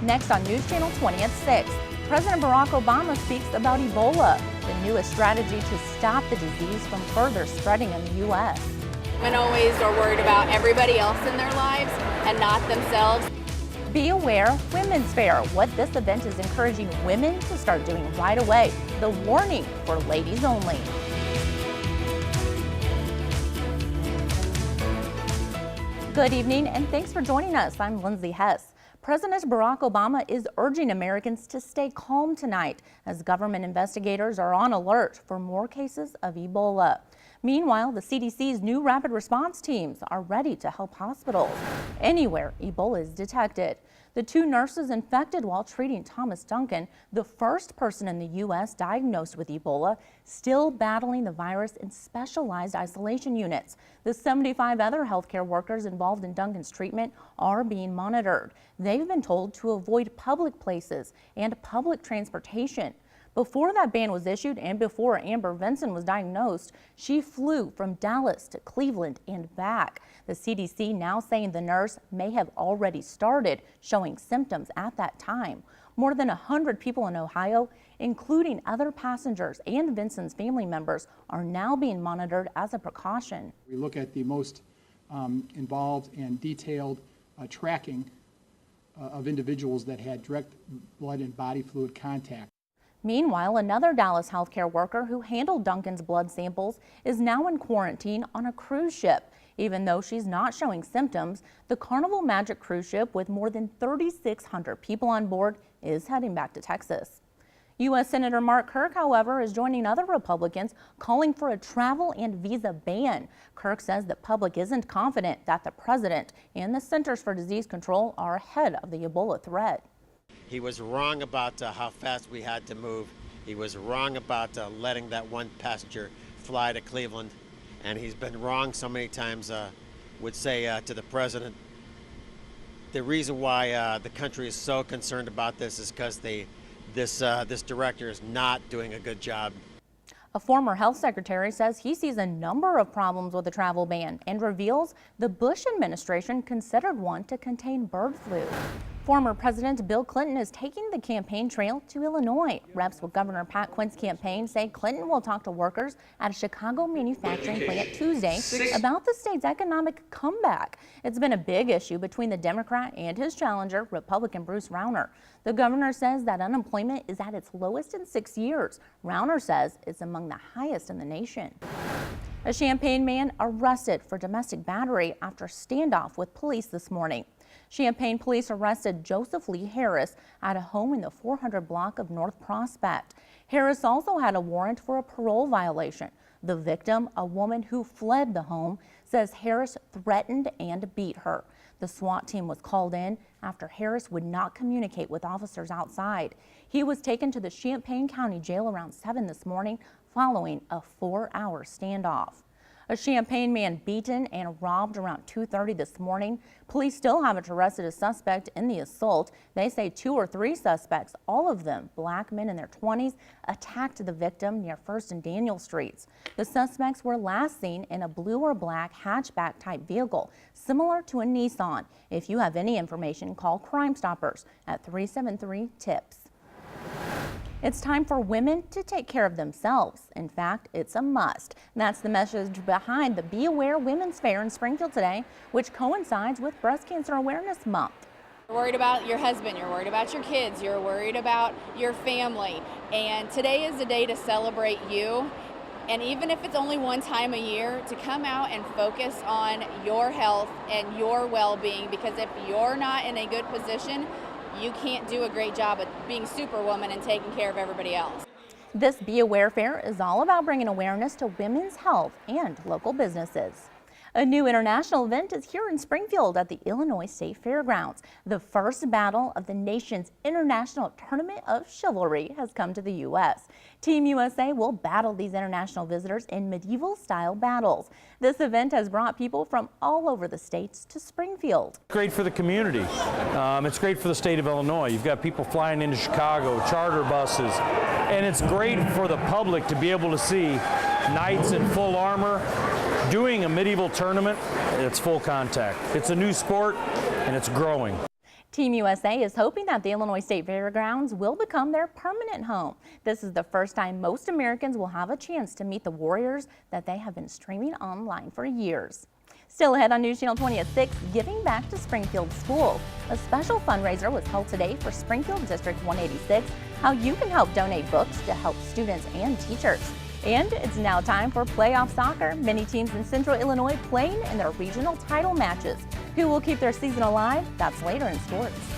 Next on News Channel 20 at 6, President Barack Obama speaks about Ebola, the newest strategy to stop the disease from further spreading in the U.S. Women always are worried about everybody else in their lives and not themselves. Be aware, Women's Fair, what this event is encouraging women to start doing right away. The warning for ladies only. Good evening and thanks for joining us. I'm Lindsey Hess. President Barack Obama is urging Americans to stay calm tonight as government investigators are on alert for more cases of Ebola. Meanwhile, the CDC's new rapid response teams are ready to help hospitals anywhere Ebola is detected. The two nurses infected while treating Thomas Duncan, the first person in the U.S. diagnosed with Ebola, still battling the virus in specialized isolation units. The 75 other healthcare workers involved in Duncan's treatment are being monitored. They've been told to avoid public places and public transportation. Before that ban was issued and before Amber Vinson was diagnosed, she flew from Dallas to Cleveland and back. The CDC now saying the nurse may have already started showing symptoms at that time. More than 100 people in Ohio, including other passengers and Vinson's family members, are now being monitored as a precaution. We look at the most involved and detailed tracking of individuals that had direct blood and body fluid contact. Meanwhile, another Dallas healthcare worker who handled Duncan's blood samples is now in quarantine on a cruise ship. Even though she's not showing symptoms, the Carnival Magic cruise ship with more than 3,600 people on board is heading back to Texas. U.S. Senator Mark Kirk, however, is joining other Republicans calling for a travel and visa ban. Kirk says the public isn't confident that the president and the Centers for Disease Control are ahead of the Ebola threat. He was wrong about how fast we had to move. He was wrong about letting that one passenger fly to Cleveland. And he's been wrong so many times, would say to the president. The reason why the country is so concerned about this is because this director is not doing a good job. A former health secretary says he sees a number of problems with the travel ban and reveals the Bush administration considered one to contain bird flu. Former President Bill Clinton is taking the campaign trail to Illinois. Reps with Governor Pat Quinn's campaign say Clinton will talk to workers at a Chicago manufacturing plant Tuesday about the state's economic comeback. It's been a big issue between the Democrat and his challenger, Republican Bruce Rauner. The governor says that unemployment is at its lowest in 6 years. Rauner says it's among the highest in the nation. A Champaign man arrested for domestic battery after standoff with police this morning. Champaign police arrested Joseph Lee Harris at a home in the 400 block of North Prospect. Harris also had a warrant for a parole violation. The victim, a woman who fled the home, says Harris threatened and beat her. The SWAT team was called in after Harris would not communicate with officers outside. He was taken to the Champaign County Jail around 7 this morning following a 4-hour standoff. A Champaign man beaten and robbed around 2:30 this morning. Police still haven't arrested a suspect in the assault. They say 2 or 3 suspects, all of them black men in their 20s, attacked the victim near 1st and Daniel Streets. The suspects were last seen in a blue or black hatchback type vehicle, similar to a Nissan. If you have any information, call Crime Stoppers at 373-TIPS. It's time for women to take care of themselves. In fact, it's a must. That's the message behind the Be Aware Women's Fair in Springfield today, which coincides with Breast Cancer Awareness Month. You're worried about your husband, you're worried about your kids, you're worried about your family. And today is the day to celebrate you. And even if it's only one time a year, to come out and focus on your health and your well-being, because if you're not in a good position, you can't do a great job at being Superwoman and taking care of everybody else. This Be Aware Fair is all about bringing awareness to women's health and local businesses. A new international event is here in Springfield at the Illinois State Fairgrounds. The first battle of the nation's International Tournament of Chivalry has come to the U.S. Team USA will battle these international visitors in medieval-style battles. This event has brought people from all over the states to Springfield. Great for the community. It's great for the state of Illinois. You've got people flying into Chicago, charter buses, and it's great for the public to be able to see knights in full armor doing a medieval tournament. It's full contact. It's a new sport and it's growing. Team USA is hoping that the Illinois State Fairgrounds will become their permanent home. This is the first time most Americans will have a chance to meet the Warriors that they have been streaming online for years. Still ahead on News Channel 20 at 6, Giving Back to Springfield Schools. A special fundraiser was held today for Springfield District 186, how you can help donate books to help students and teachers. And it's now time for playoff soccer. Many teams in Central Illinois playing in their regional title matches. Who will keep their season alive? That's later in sports.